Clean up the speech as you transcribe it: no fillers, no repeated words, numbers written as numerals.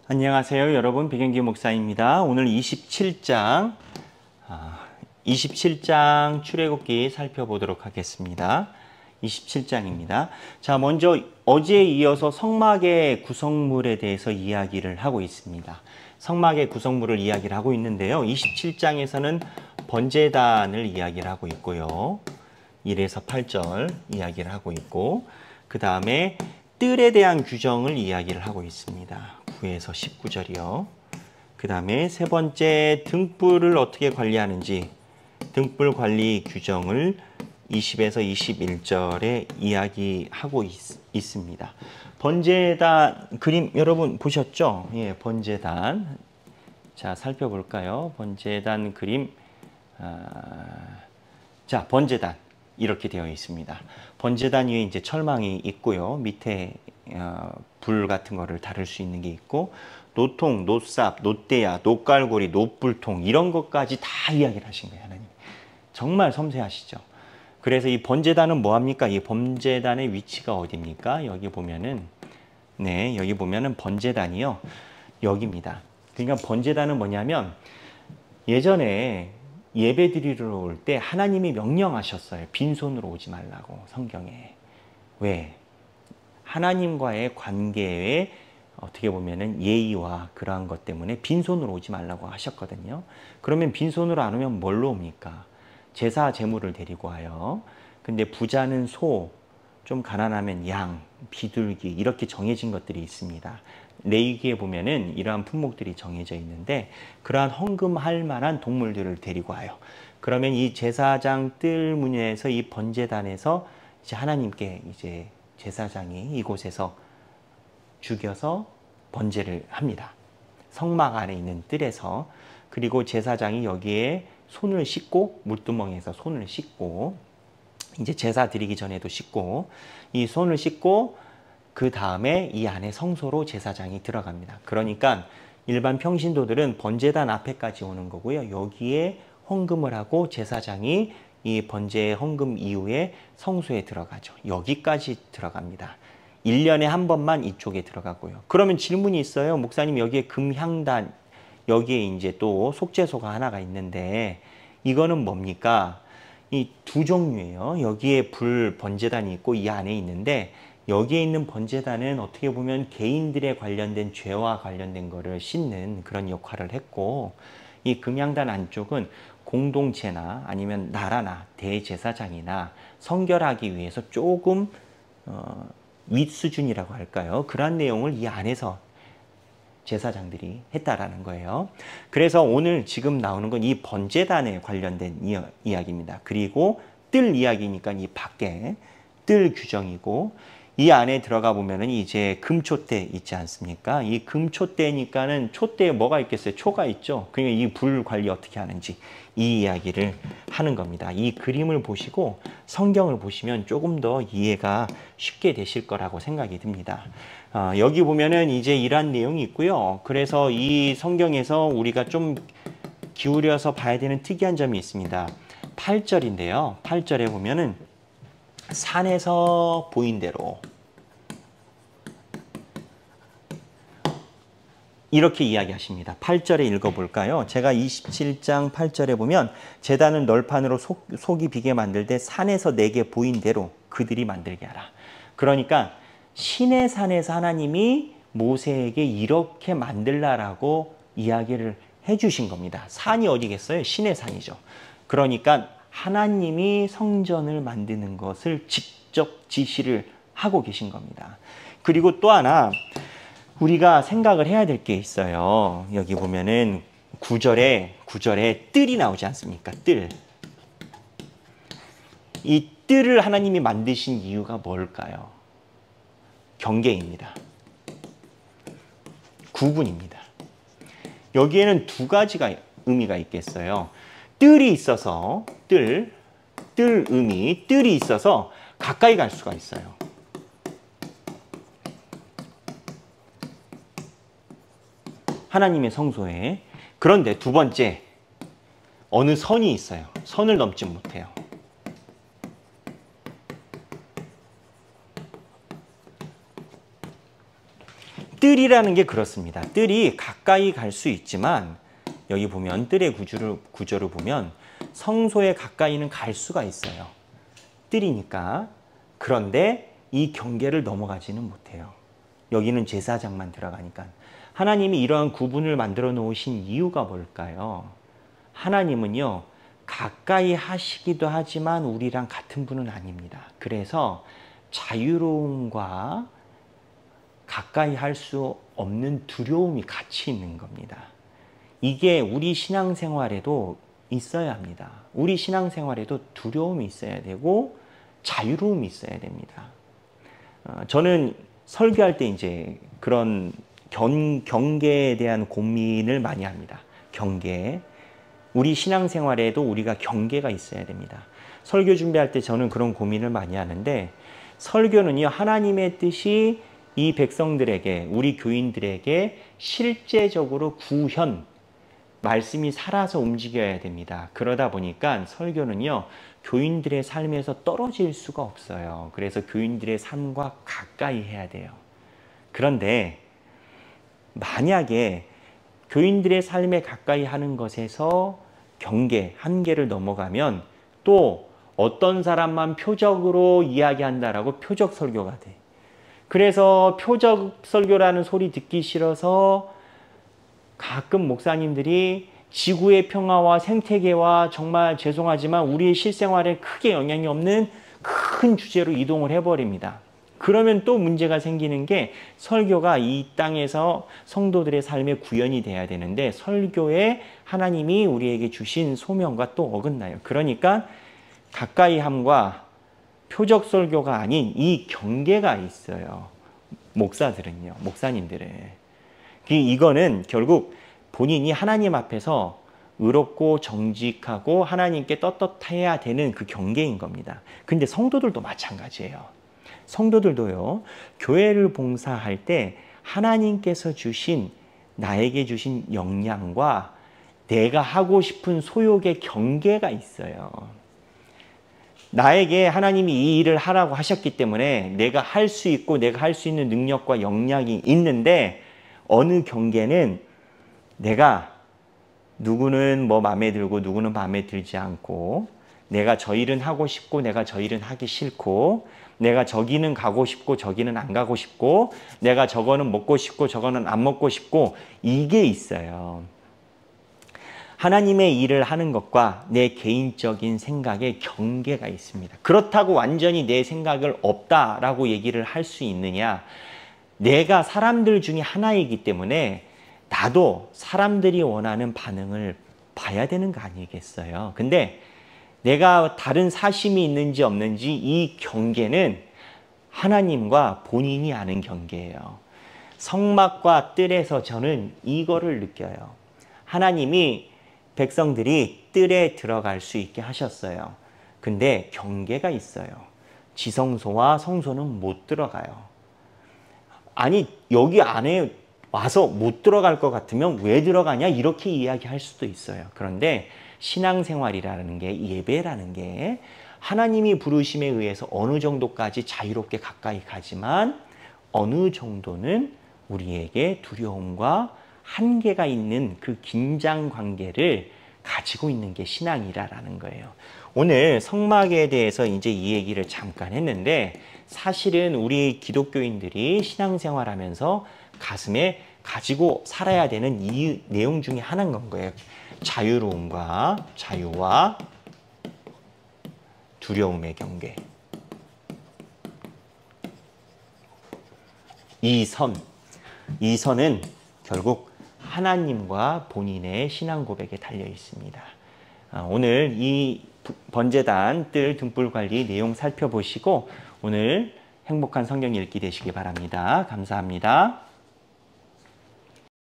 안녕하세요 여러분, 백영기 목사입니다. 오늘 27장 출애굽기 살펴보도록 하겠습니다. 27장입니다. 자, 먼저 어제에 이어서 성막의 구성물에 대해서 이야기를 하고 있습니다. 성막의 구성물을 이야기를 하고 있는데요. 27장에서는 번제단을 이야기를 하고 있고요. 1에서 8절 이야기를 하고 있고, 그 다음에 뜰에 대한 규정을 이야기를 하고 있습니다. 9에서 19절이요. 그 다음에 세 번째 등불을 어떻게 관리하는지 등불 관리 규정을 20에서 21절에 이야기하고 있습니다. 번제단 그림 여러분 보셨죠? 예, 번제단. 자, 살펴볼까요? 번제단 그림. 자, 번제단 이렇게 되어 있습니다. 번제단 위에 이제 철망이 있고요. 밑에 불 같은 거를 다룰 수 있는 게 있고, 노통, 노삽, 노대야, 노깔고리, 노불통 이런 것까지 다 이야기를 하신 거예요. 하나님. 정말 섬세하시죠. 그래서 이 번제단은 뭐합니까? 이 번제단의 위치가 어디입니까? 여기 보면은, 네, 여기 보면은 번제단이요. 여기입니다. 그러니까 번제단은 뭐냐면 예전에 예배 드리러 올 때 하나님이 명령하셨어요. 빈손으로 오지 말라고, 성경에. 왜? 하나님과의 관계에 어떻게 보면은 예의와 그러한 것 때문에 빈손으로 오지 말라고 하셨거든요. 그러면 빈손으로 안 오면 뭘로 옵니까? 제사 제물을 데리고 와요. 근데 부자는 소, 좀 가난하면 양, 비둘기 이렇게 정해진 것들이 있습니다. 레위기에 보면은 이러한 품목들이 정해져 있는데, 그러한 헌금할 만한 동물들을 데리고 와요. 그러면 이 제사장 뜰 문에서 이 번제단에서 이제 하나님께 이제 제사장이 이곳에서 죽여서 번제를 합니다. 성막 안에 있는 뜰에서. 그리고 제사장이 여기에 손을 씻고, 물두멍에서 손을 씻고, 이제 제사 드리기 전에도 씻고, 이 손을 씻고 그 다음에 이 안에 성소로 제사장이 들어갑니다. 그러니까 일반 평신도들은 번제단 앞에까지 오는 거고요. 여기에 헌금을 하고 제사장이 이 번제 헌금 이후에 성소에 들어가죠. 여기까지 들어갑니다. 1년에 한 번만 이쪽에 들어가고요. 그러면 질문이 있어요. 목사님, 여기에 금향단, 여기에 이제 또 속죄소가 하나가 있는데 이거는 뭡니까? 이 두 종류예요. 여기에 불 번제단이 있고 이 안에 있는데, 여기에 있는 번제단은 어떻게 보면 개인들에 관련된 죄와 관련된 거를 씻는 그런 역할을 했고, 이 금향단 안쪽은 공동체나 아니면 나라나 대제사장이나 성결하기 위해서 조금 윗수준이라고 할까요? 그런 내용을 이 안에서 제사장들이 했다라는 거예요. 그래서 오늘 지금 나오는 건 이 번제단에 관련된 이야기입니다. 그리고 뜰 이야기니까 이 밖에 뜰 규정이고, 이 안에 들어가 보면은 이제 금촛대 있지 않습니까? 이 금촛대니까는 촛대에 뭐가 있겠어요? 초가 있죠. 그러니까 이 불 관리 어떻게 하는지 이 이야기를 하는 겁니다. 이 그림을 보시고 성경을 보시면 조금 더 이해가 쉽게 되실 거라고 생각이 듭니다. 여기 보면은 이제 이러한 내용이 있고요. 그래서 이 성경에서 우리가 좀 기울여서 봐야 되는 특이한 점이 있습니다. 8절인데요. 8절에 보면은 산에서 보인 대로 이렇게 이야기하십니다. 8절에 읽어볼까요? 제가 27장 8절에 보면 제단을 널판으로 속이 비게 만들되 산에서 내게 보인 대로 그들이 만들게 하라. 그러니까 시내 산에서 하나님이 모세에게 이렇게 만들라라고 이야기를 해주신 겁니다. 산이 어디겠어요? 시내 산이죠. 그러니까 하나님이 성전을 만드는 것을 직접 지시를 하고 계신 겁니다. 그리고 또 하나 우리가 생각을 해야 될 게 있어요. 여기 보면은 9절에 뜰이 나오지 않습니까? 뜰. 이 뜰을 하나님이 만드신 이유가 뭘까요? 경계입니다. 구분입니다. 여기에는 두 가지가 의미가 있겠어요. 뜰이 있어서 뜰이 있어서 가까이 갈 수가 있어요. 하나님의 성소에. 그런데 두 번째, 어느 선이 있어요. 선을 넘지 못해요. 뜰이라는 게 그렇습니다. 뜰이 가까이 갈 수 있지만 여기 보면 뜰의 구조를 보면 성소에 가까이는 갈 수가 있어요. 뜰이니까. 그런데 이 경계를 넘어가지는 못해요. 여기는 제사장만 들어가니까. 하나님이 이러한 구분을 만들어 놓으신 이유가 뭘까요? 하나님은요, 가까이 하시기도 하지만 우리랑 같은 분은 아닙니다. 그래서 자유로움과 가까이 할 수 없는 두려움이 같이 있는 겁니다. 이게 우리 신앙생활에도 있어야 합니다. 우리 신앙생활에도 두려움이 있어야 되고 자유로움이 있어야 됩니다. 저는 설교할 때 이제 그런 경계에 대한 고민을 많이 합니다. 경계. 우리 신앙생활에도 우리가 경계가 있어야 됩니다. 설교 준비할 때 저는 그런 고민을 많이 하는데, 설교는요, 하나님의 뜻이 이 백성들에게, 우리 교인들에게 실제적으로 구현, 말씀이 살아서 움직여야 됩니다. 그러다 보니까 설교는요, 교인들의 삶에서 떨어질 수가 없어요. 그래서 교인들의 삶과 가까이 해야 돼요. 그런데 만약에 교인들의 삶에 가까이 하는 것에서 경계, 한계를 넘어가면 또 어떤 사람만 표적으로 이야기한다라고 표적 설교가 돼. 그래서 표적 설교라는 소리 듣기 싫어서 가끔 목사님들이 지구의 평화와 생태계와 정말 죄송하지만 우리의 실생활에 크게 영향이 없는 큰 주제로 이동을 해버립니다. 그러면 또 문제가 생기는 게, 설교가 이 땅에서 성도들의 삶의 구현이 돼야 되는데 설교에 하나님이 우리에게 주신 소명과 또 어긋나요. 그러니까 가까이 함과 표적 설교가 아닌 이 경계가 있어요. 목사들은요, 목사님들은. 이거는 결국 본인이 하나님 앞에서 의롭고 정직하고 하나님께 떳떳해야 되는 그 경계인 겁니다. 근데 성도들도 마찬가지예요. 성도들도요, 교회를 봉사할 때 하나님께서 주신, 나에게 주신 역량과 내가 하고 싶은 소욕의 경계가 있어요. 나에게 하나님이 이 일을 하라고 하셨기 때문에 내가 할 수 있고 내가 할 수 있는 능력과 역량이 있는데, 어느 경계는 내가, 누구는 뭐 마음에 들고 누구는 마음에 들지 않고, 내가 저 일은 하고 싶고 내가 저 일은 하기 싫고, 내가 저기는 가고 싶고 저기는 안 가고 싶고, 내가 저거는 먹고 싶고 저거는 안 먹고 싶고, 이게 있어요. 하나님의 일을 하는 것과 내 개인적인 생각에 경계가 있습니다. 그렇다고 완전히 내 생각을 없다라고 얘기를 할 수 있느냐? 내가 사람들 중에 하나이기 때문에 나도 사람들이 원하는 반응을 봐야 되는 거 아니겠어요? 근데 내가 다른 사심이 있는지 없는지, 이 경계는 하나님과 본인이 아는 경계예요. 성막과 뜰에서 저는 이거를 느껴요. 하나님이 백성들이 뜰에 들어갈 수 있게 하셨어요. 근데 경계가 있어요. 지성소와 성소는 못 들어가요. 아니, 여기 안에 와서 못 들어갈 것 같으면 왜 들어가냐? 이렇게 이야기할 수도 있어요. 그런데 신앙생활이라는 게, 예배라는 게 하나님이 부르심에 의해서 어느 정도까지 자유롭게 가까이 가지만 어느 정도는 우리에게 두려움과 한계가 있는 그 긴장 관계를 가지고 있는 게 신앙이라는 거예요. 오늘 성막에 대해서 이제 이 얘기를 잠깐 했는데, 사실은 우리 기독교인들이 신앙생활하면서 가슴에 가지고 살아야 되는 이 내용 중에 하나인 건 거예요. 자유와 두려움의 경계. 이 선은 결국 하나님과 본인의 신앙 고백에 달려 있습니다. 오늘 이 번제단 뜰 등불 관리 내용 살펴보시고 오늘 행복한 성경 읽기 되시기 바랍니다. 감사합니다.